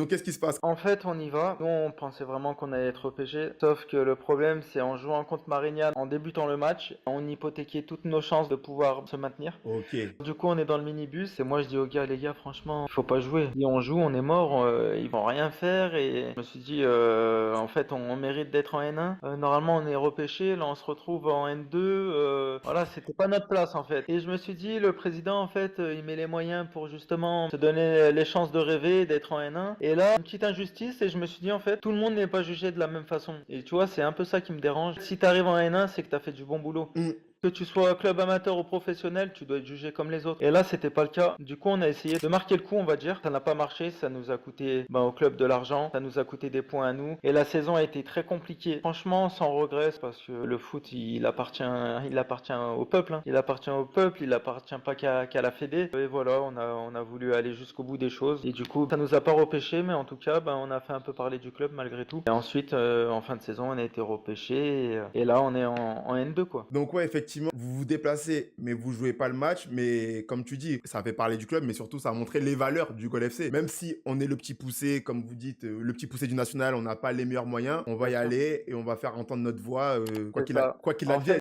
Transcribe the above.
Donc qu'est-ce qui se passe? En fait, on y va. Nous, on pensait vraiment qu'on allait être repêché. Sauf que le problème, c'est en jouant contre Marignane, en débutant le match, on hypothéquait toutes nos chances de pouvoir se maintenir. Ok. Du coup, on est dans le minibus et moi je dis aux gars, les gars, franchement, il faut pas jouer. Si on joue, on est mort, ils vont rien faire. Et je me suis dit, en fait, on mérite d'être en N1. Normalement, on est repêché, là, on se retrouve en N2. Voilà, c'était pas notre place en fait. Et je me suis dit, le président, en fait, il met les moyens pour justement se donner les chances de rêver, d'être en N1. Et là, une petite injustice. Et je me suis dit, en fait, tout le monde n'est pas jugé de la même façon. Et tu vois, c'est un peu ça qui me dérange. Si t'arrives en N1, c'est que t'as fait du bon boulot. Hmm. Que tu sois club amateur ou professionnel, tu dois être jugé comme les autres. Et là, c'était pas le cas. Du coup, on a essayé de marquer le coup, on va dire. Ça n'a pas marché, ça nous a coûté au club de l'argent, ça nous a coûté des points à nous. Et la saison a été très compliquée. Franchement, sans regret, c'est parce que le foot, il appartient au peuple, hein. Il appartient au peuple, il appartient pas qu'à la Fédé. Et voilà, on a voulu aller jusqu'au bout des choses. Et du coup, ça nous a pas repêché, mais en tout cas, on a fait un peu parler du club malgré tout. Et ensuite, en fin de saison, on a été repêché. Et là, on est en N2, quoi. Donc ouais, effectivement, vous vous déplacez, mais vous jouez pas le match. Mais comme tu dis, ça fait parler du club, mais surtout ça a montré les valeurs du Gol FC. Même si on est le petit poussé, comme vous dites, le petit poussé du national, on n'a pas les meilleurs moyens, on va Bien y sûr. aller et on va faire entendre notre voix, C'est ça. quoi qu'il En advienne. fait,